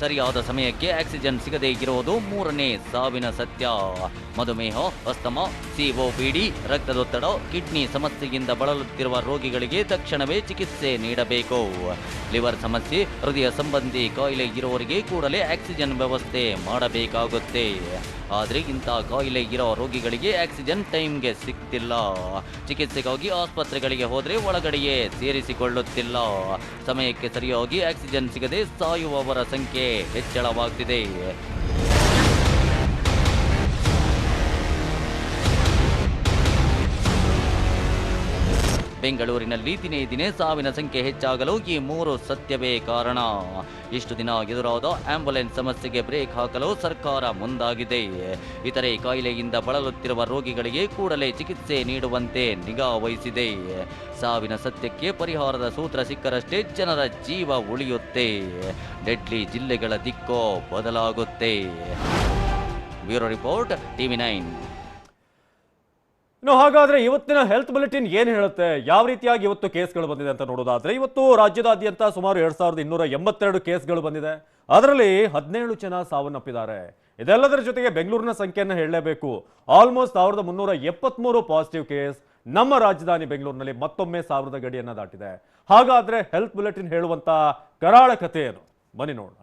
ಸರಿಯಾದ ಸಮಯಕ್ಕೆ ಆಕ್ಸಿಜನ್ ಸಿಗದೇ ಇರುವುದು 3ನೇ ಸಾವಿನ ಸತ್ಯ. ಮಧುಮೇಹ, ಅಸ್ತಮಾ, COPD, ರಕ್ತದೊತ್ತಡ, ಕಿಡ್ನಿ ಸಮಸ್ಯೆಯಿಂದ ಬಳಲುತ್ತಿರುವ ರೋಗಿಗಳಿಗೆ ತಕ್ಷಣವೇ ಚಿಕಿತ್ಸೆ ನೀಡಬೇಕು. ಲಿವರ್ ಸಮಸ್ಯೆ, ಹೃದಯ ಸಂಬಂಧಿ ಕಾಯಿಲೆ ಇರುವವರಿಗೆ ಕೂಡಲೇ ಆಕ್ಸಿಜನ್ ವ್ಯವಸ್ಥೆ ಮಾಡಬೇಕಾಗುತ್ತೆ. ಆದರೆ ಇಂಥ ಕಾಯಿಲೆ ಇರೋ ರೋಗಿಗಳಿಗೆ ಆಕ್ಸಿಜನ್ ಟೈಮ್ಗೆ ಸಿಗ್ತಿಲ್ಲ. ಚಿಕಿತ್ಸೆಗಾಗಿ ಆಸ್ಪತ್ರೆಗಳಿಗೆ ಹೋದರೆ ಒಳಗಡೆಯೇ ಸೇರಿಸಿಕೊಳ್ಳುತ್ತಿಲ್ಲ. ಸಮಯಕ್ಕೆ ಸರಿಯಾಗಿ ಆಕ್ಸಿಜನ್ ಸಿಗದೆ ಸಾಯುವವರ ಸಂಖ್ಯೆ ಹೆಚ್ಚಳವಾಗ್ತಿದೆ. ಬೆಂಗಳೂರಿನಲ್ಲಿ ದಿನೇ ದಿನೇ ಸಾವಿನ ಸಂಖ್ಯೆ ಹೆಚ್ಚಾಗಲು ಈ 3 ಸತ್ಯವೇ ಕಾರಣ. ಇಷ್ಟು ದಿನ ಎದುರಾದ ಆಂಬ್ಯುಲೆನ್ಸ್ ಸಮಸ್ಯೆಗೆ ಬ್ರೇಕ್ ಹಾಕಲು ಸರ್ಕಾರ ಮುಂದಾಗಿದೆ. ಇತರೆ ಕಾಯಿಲೆಯಿಂದ ಬಳಲುತ್ತಿರುವ ರೋಗಿಗಳಿಗೆ ಕೂಡಲೇ ಚಿಕಿತ್ಸೆ ನೀಡುವಂತೆ ನಿಗಾ ವಹಿಸಿದೆ. ಸಾವಿನ ಸತ್ಯಕ್ಕೆ ಪರಿಹಾರದ ಸೂತ್ರ ಸಿಕ್ಕರಷ್ಟೇ ಜನರ ಜೀವ ಉಳಿಯುತ್ತೆ. ಡೆಡ್ಲಿ ಜಿಲ್ಲೆಗಳ ದಿಕ್ಕು ಬದಲಾಗುತ್ತೆ. Bureau report, TV9. ಇನ್ನು ಹಾಗಾದ್ರೆ ಇವತ್ತಿನ ಹೆಲ್ತ್ ಬುಲೆಟಿನ್ ಏನು ಹೇಳುತ್ತೆ, ಯಾವ ರೀತಿಯಾಗಿ ಇವತ್ತು ಕೇಸ್ಗಳು ಬಂದಿದೆ ಅಂತ ನೋಡೋದಾದ್ರೆ, ಇವತ್ತು ರಾಜ್ಯದಾದ್ಯಂತ ಸುಮಾರು 2282 ಕೇಸ್ಗಳು ಬಂದಿದೆ. ಅದರಲ್ಲಿ 17 ಜನ ಸಾವನ್ನಪ್ಪಿದ್ದಾರೆ. ಇದೆಲ್ಲದರ ಜೊತೆಗೆ ಬೆಂಗಳೂರಿನ ಸಂಖ್ಯೆಯನ್ನು ಹೇಳಲೇಬೇಕು. ಆಲ್ಮೋಸ್ಟ್ 1373 ಪಾಸಿಟಿವ್ ಕೇಸ್ ನಮ್ಮ ರಾಜಧಾನಿ ಬೆಂಗಳೂರಿನಲ್ಲಿ ಮತ್ತೊಮ್ಮೆ 1000 ಗಡಿಯನ್ನ ದಾಟಿದೆ. ಹಾಗಾದ್ರೆ ಹೆಲ್ತ್ ಬುಲೆಟಿನ್ ಹೇಳುವಂತ ಕರಾಳ ಕಥೆ ಏನು, ಬನ್ನಿ ನೋಡೋಣ.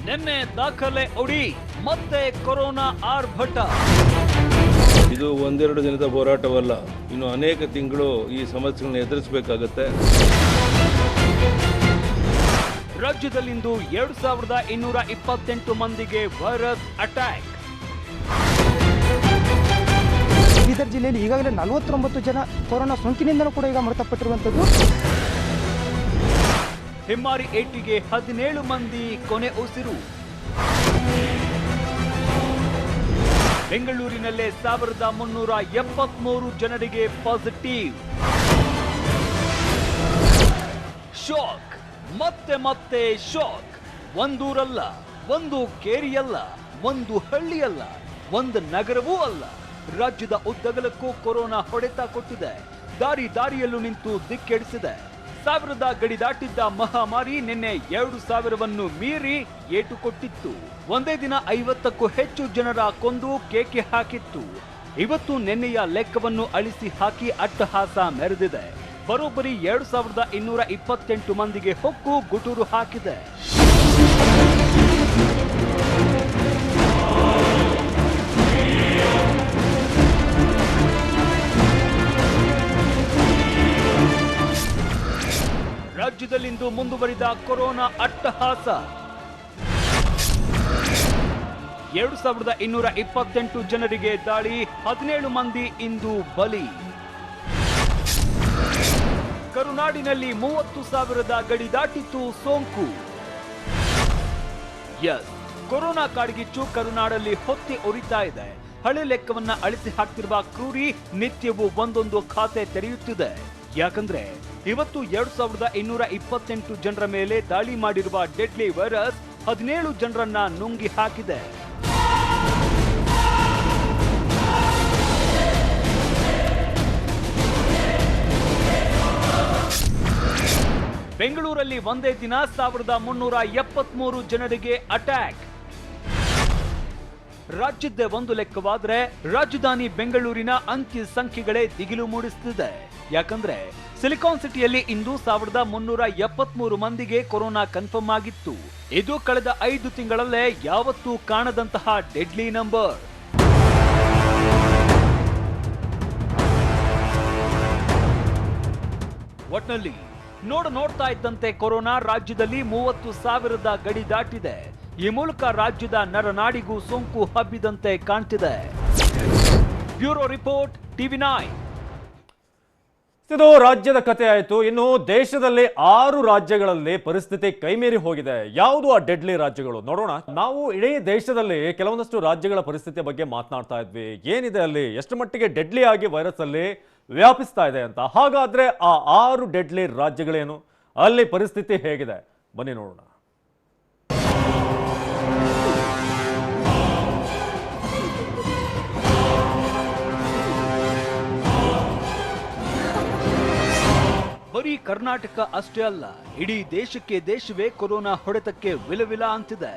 ನಿನ್ನೆ ದಾಖಲೆ ಒಡಿ ಮತ್ತೆ ಕೊರೋನಾ ಆರ್ಭಟ. ಇದು ಒಂದೆರಡು ದಿನದ ಹೋರಾಟವಲ್ಲ, ಇನ್ನು ಅನೇಕ ತಿಂಗಳು ಈ ಸಮಸ್ಯೆಗಳನ್ನು ಎದುರಿಸಬೇಕಾಗತ್ತೆ. ರಾಜ್ಯದಲ್ಲಿಂದು 2228 ಮಂದಿಗೆ ವೈರಸ್ ಅಟ್ಯಾಕ್. ಬೀದರ್ ಜಿಲ್ಲೆಯಲ್ಲಿ ಈಗಾಗಲೇ 49 ಜನ ಕೊರೋನಾ ಸೋಂಕಿನಿಂದಲೂ ಕೂಡ ಈಗ ಮೃತಪಟ್ಟಿರುವಂಥದ್ದು. ಹೆಮ್ಮಾರಿ ಏಟಿಗೆ 17 ಮಂದಿ ಕೊನೆ ಉಸಿರು. ಬೆಂಗಳೂರಿನಲ್ಲೇ 1373 ಜನರಿಗೆ ಪಾಸಿಟಿವ್. ಶಾಕ್, ಮತ್ತೆ ಶಾಕ್. ಒಂದೂರಲ್ಲ, ಒಂದು ಕೇರಿಯಲ್ಲ, ಒಂದು ಹಳ್ಳಿಯಲ್ಲ, ಒಂದು ನಗರವೂ ಅಲ್ಲ, ರಾಜ್ಯದ ಉದ್ದಗಲಕ್ಕೂ ಕೊರೋನಾ ಹೊಡೆತ ಕೊಟ್ಟಿದೆ. ದಾರಿಯಲ್ಲೂ ನಿಂತು ದಿಕ್ಕೆಡಿಸಿದೆ. 1000 ಗಡಿ ದಾಟಿದ್ದ ಮಹಾಮಾರಿ ನಿನ್ನೆ 2000ವನ್ನು ಮೀರಿ ಏಟು ಕೊಟ್ಟಿತ್ತು. ಒಂದೇ ದಿನ 50ಕ್ಕೂ ಹೆಚ್ಚು ಜನರ ಕೊಂದು ಕೇಕೆ ಹಾಕಿತ್ತು. ಇವತ್ತು ನಿನ್ನೆಯ ಲೆಕ್ಕವನ್ನು ಅಳಿಸಿ ಹಾಕಿ ಅಟ್ಟಹಾಸ ಮೆರೆದಿದೆ. ಬರೋಬ್ಬರಿ 2228 ಮಂದಿಗೆ ಹೊಕ್ಕು ಗುಟುರು ಹಾಕಿದೆ. ರಾಜ್ಯದಲ್ಲಿಂದು ಮುಂದುವರಿದ ಕೊರೋನಾ ಅಟ್ಟಹಾಸ. 2228 ಜನರಿಗೆ ದಾಳಿ, 17 ಮಂದಿ ಇಂದು ಬಲಿ. ಕರುನಾಡಿನಲ್ಲಿ 30,000 ಗಡಿ ದಾಟಿತ್ತು ಸೋಂಕು. ಎಸ್, ಕೊರೋನಾ ಕಾಡ್ಗಿಚ್ಚು ಕರುನಾಡಲ್ಲಿ ಹೊತ್ತಿ ಉರಿತಾ ಇದೆ. ಹಳೆ ಲೆಕ್ಕವನ್ನ ಅಳಿಸಿ ಹಾಕ್ತಿರುವ ಕ್ರೂರಿ ನಿತ್ಯವೂ ಒಂದೊಂದು ಖಾತೆ ತೆರೆಯುತ್ತಿದೆ. ಯಾಕಂದ್ರೆ ಇವತ್ತು 2228 ಜನರ ಮೇಲೆ ದಾಳಿ ಮಾಡಿರುವ ಡೆಡ್ಲಿ ವೈರಸ್ 17 ಜನರನ್ನ ನುಂಗಿ ಹಾಕಿದೆ. ಬೆಂಗಳೂರಲ್ಲಿ ಒಂದೇ ದಿನ 1373 ಜನರಿಗೆ ಅಟ್ಯಾಕ್. ರಾಜ್ಯದ್ದೇ ಒಂದು ಲೆಕ್ಕವಾದ್ರೆ ರಾಜಧಾನಿ ಬೆಂಗಳೂರಿನ ಅಂಕಿ ಸಂಖ್ಯೆಗಳೇ ದಿಗಿಲು ಮೂಡಿಸುತ್ತಿದೆ. ಯಾಕಂದ್ರೆ ಸಿಲಿಕಾನ್ ಸಿಟಿಯಲ್ಲಿ ಇಂದು 1373 ಮಂದಿಗೆ ಕೊರೋನಾ ಕನ್ಫರ್ಮ್ ಆಗಿತ್ತು. ಇದು ಕಳೆದ 5 ತಿಂಗಳಲ್ಲೇ ಯಾವತ್ತೂ ಕಾಣದಂತಹ ಡೆಡ್ಲಿ ನಂಬರ್. ಒಟ್ನಲ್ಲಿ ನೋಡ್ತಾ ಇದ್ದಂತೆ ಕೊರೋನಾ ರಾಜ್ಯದಲ್ಲಿ 30,000 ಗಡಿ ದಾಟಿದೆ. ಈ ಮೂಲಕ ರಾಜ್ಯದ ನರನಾಡಿಗೂ ಸೋಂಕು ಹಬ್ಬಿದಂತೆ ಕಾಣ್ತಿದೆ. Bureau report, TV9. ಇದು ರಾಜ್ಯದ ಕಥೆ ಆಯಿತು. ಇನ್ನು ದೇಶದಲ್ಲಿ 6 ರಾಜ್ಯಗಳಲ್ಲಿ ಪರಿಸ್ಥಿತಿ ಕೈಮೀರಿ ಹೋಗಿದೆ. ಯಾವುದು ಆ ಡೆಡ್ಲಿ ರಾಜ್ಯಗಳು ನೋಡೋಣ. ನಾವು ಇಡೀ ದೇಶದಲ್ಲಿ ಕೆಲವೊಂದಷ್ಟು ರಾಜ್ಯಗಳ ಪರಿಸ್ಥಿತಿಯ ಬಗ್ಗೆ ಮಾತನಾಡ್ತಾ ಇದ್ವಿ. ಏನಿದೆ ಅಲ್ಲಿ, ಎಷ್ಟು ಮಟ್ಟಿಗೆ ಡೆಡ್ಲಿ ಆಗಿ ವೈರಸ್ ಅಲ್ಲಿ ವ್ಯಾಪಿಸ್ತಾ ಇದೆ ಅಂತ. ಹಾಗಾದ್ರೆ ಆ 6 ಡೆಡ್ಲಿ ರಾಜ್ಯಗಳೇನು, ಅಲ್ಲಿ ಪರಿಸ್ಥಿತಿ ಹೇಗಿದೆ, ಬನ್ನಿ ನೋಡೋಣ. ಬರೀ ಕರ್ನಾಟಕ ಅಷ್ಟೇ ಅಲ್ಲ, ಇಡೀ ದೇಶವೇ ಕೊರೋನಾ ಹೊಡೆತಕ್ಕೆ ವಿಲವಿಲ ಅಂತಿದೆ.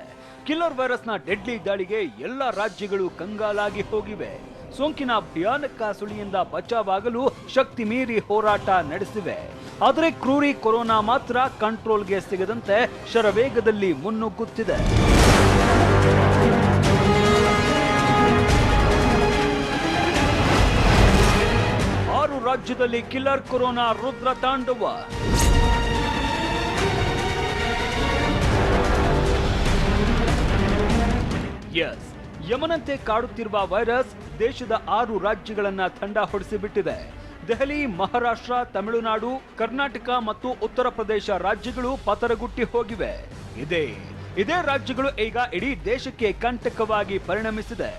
ಕಿಲ್ಲರ್ ವೈರಸ್ನ ಡೆಡ್ಲಿ ದಾಳಿಗೆ ಎಲ್ಲ ರಾಜ್ಯಗಳು ಕಂಗಾಲಾಗಿ ಹೋಗಿವೆ. ಸೋಂಕಿನ ಭಯಾನಕ ಸುಳಿಯಿಂದ ಬಚಾವಾಗಲು ಶಕ್ತಿ ಮೀರಿ ಹೋರಾಟ ನಡೆಸಿವೆ. ಆದರೆ ಕ್ರೂರಿ ಕೊರೋನಾ ಮಾತ್ರ ಕಂಟ್ರೋಲ್ಗೆ ಸಿಗದಂತೆ ಶರವೇಗದಲ್ಲಿ ಮುನ್ನುಗ್ಗುತ್ತಿದೆ. ರಾಜ್ಯದಲ್ಲಿ ಕಿಲ್ಲರ್ ಕೊರೋನಾ ರುದ್ರ ತಾಂಡವ. ಎಸ್, ಯಮನಂತೆ ಕಾಡುತ್ತಿರುವ ವೈರಸ್ ದೇಶದ 6 ರಾಜ್ಯಗಳನ್ನ ತಂಡ ಹೊಡೆಸಿಬಿಟ್ಟಿದೆ. ದೆಹಲಿ, ಮಹಾರಾಷ್ಟ್ರ, ತಮಿಳುನಾಡು, ಕರ್ನಾಟಕ ಮತ್ತು ಉತ್ತರ ಪ್ರದೇಶ ರಾಜ್ಯಗಳು ಪತರಗುಟ್ಟಿ ಹೋಗಿವೆ. ಇದೇ ರಾಜ್ಯಗಳು ಈಗ ಇಡೀ ದೇಶಕ್ಕೆ ಕಂಟಕವಾಗಿ ಪರಿಣಮಿಸಿದೆ.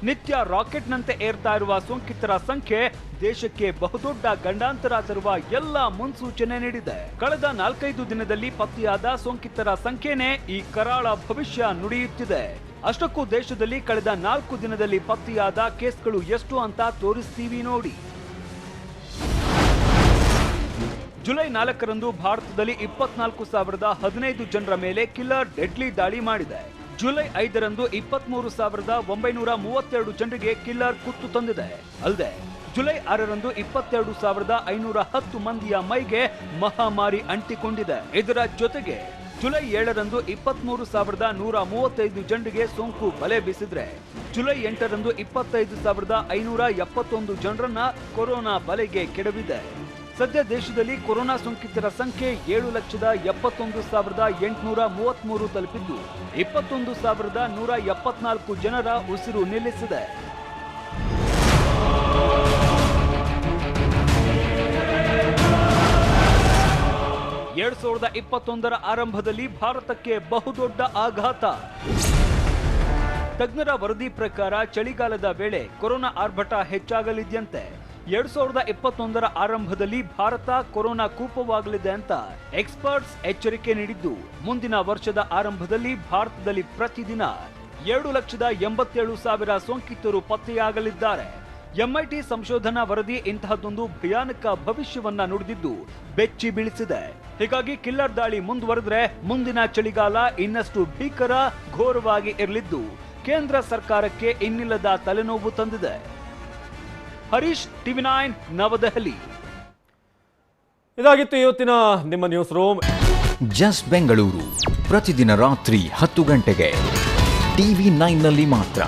ನಿತ್ಯ ರಾಕೆಟ್ನಂತೆ ಏರ್ತಾ ಇರುವ ಸೋಂಕಿತರ ಸಂಖ್ಯೆ ದೇಶಕ್ಕೆ ಬಹುದೊಡ್ಡ ಗಂಡಾಂತರ ತರುವ ಎಲ್ಲ ಮುನ್ಸೂಚನೆ ನೀಡಿದೆ. ಕಳೆದ 4-5 ದಿನದಲ್ಲಿ ಪತ್ತೆಯಾದ ಸೋಂಕಿತರ ಸಂಖ್ಯೆನೇ ಈ ಕರಾಳ ಭವಿಷ್ಯ ನುಡಿಯುತ್ತಿದೆ. ಅಷ್ಟಕ್ಕೂ ದೇಶದಲ್ಲಿ ಕಳೆದ 4 ದಿನದಲ್ಲಿ ಪತ್ತೆಯಾದ ಕೇಸ್ಗಳು ಎಷ್ಟು ಅಂತ ತೋರಿಸ್ತೀವಿ ನೋಡಿ. ಜುಲೈ 4ರಂದು ಭಾರತದಲ್ಲಿ 24,015 ಜನರ ಮೇಲೆ ಕಿಲ್ಲರ್ ಡೆಡ್ಲಿ ದಾಳಿ ಮಾಡಿದೆ. ಜುಲೈ 5ರಂದು 23,932 ಜನರಿಗೆ ಕಿಲ್ಲರ್ ಕುತ್ತು ತಂದಿದೆ. ಅಲ್ಲದೆ ಜುಲೈ 6ರಂದು 22,510 ಮಂದಿಯ ಮೈಗೆ ಮಹಾಮಾರಿ ಅಂಟಿಕೊಂಡಿದೆ. ಇದರ ಜೊತೆಗೆ ಜುಲೈ 7ರಂದು 23,135 ಜನರಿಗೆ ಸೋಂಕು ಬಲೆ ಬೀಸಿದ್ರೆ, ಜುಲೈ 8ರಂದು 25,571 ಜನರನ್ನ ಕೊರೋನಾ ಬಲೆಗೆ ಕೆಡವಿದೆ. ಸದ್ಯ ದೇಶದಲ್ಲಿ ಕೊರೋನಾ ಸೋಂಕಿತರ ಸಂಖ್ಯೆ 7,71,833 ತಲುಪಿದ್ದು 21,174 ಜನರ ಉಸಿರು ನಿಲ್ಲಿಸಿದೆ. ಎರಡ್ 2021ರ ಆರಂಭದಲ್ಲಿ ಭಾರತಕ್ಕೆ ಬಹುದೊಡ್ಡ ಆಘಾತ. ತಜ್ಞರ ವರದಿ ಪ್ರಕಾರ ಚಳಿಗಾಲದ ವೇಳೆ ಕೊರೋನಾ ಆರ್ಭಟ ಹೆಚ್ಚಾಗಲಿದೆಯಂತೆ. 2021ರ ಆರಂಭದಲ್ಲಿ ಭಾರತ ಕೊರೋನಾ ಕೂಪವಾಗಲಿದೆ ಅಂತ ಎಕ್ಸ್ಪರ್ಟ್ಸ್ ಎಚ್ಚರಿಕೆ ನೀಡಿದ್ದು, ಮುಂದಿನ ವರ್ಷದ ಆರಂಭದಲ್ಲಿ ಭಾರತದಲ್ಲಿ ಪ್ರತಿದಿನ 7,87,000 ಸೋಂಕಿತರು ಪತ್ತೆಯಾಗಲಿದ್ದಾರೆ. ಎಂಐಟಿ ಸಂಶೋಧನಾ ವರದಿ ಇಂತಹದ್ದೊಂದು ಭಯಾನಕ ಭವಿಷ್ಯವನ್ನ ನುಡಿದಿದ್ದು ಬೆಚ್ಚಿ ಬೀಳಿಸಿದೆ. ಹೀಗಾಗಿ ಕಿಲ್ಲರ್ ದಾಳಿ ಮುಂದುವರೆದ್ರೆ ಮುಂದಿನ ಚಳಿಗಾಲ ಇನ್ನಷ್ಟು ಭೀಕರ, ಘೋರವಾಗಿ ಇರಲಿದ್ದು ಕೇಂದ್ರ ಸರ್ಕಾರಕ್ಕೆ ಇನ್ನಿಲ್ಲದ ತಲೆನೋವು ತಂದಿದೆ. ಹರೀಶ್, TV9 ನವದೆಹಲಿ. ಇದಾಗಿತ್ತು ಇವತ್ತಿನ ನಿಮ್ಮ ನ್ಯೂಸ್ ರೂಮ್. ಜಸ್ಟ್ ಬೆಂಗಳೂರು ಪ್ರತಿದಿನ ರಾತ್ರಿ 10 ಗಂಟೆಗೆ TV9ನಲ್ಲಿ ಮಾತ್ರ.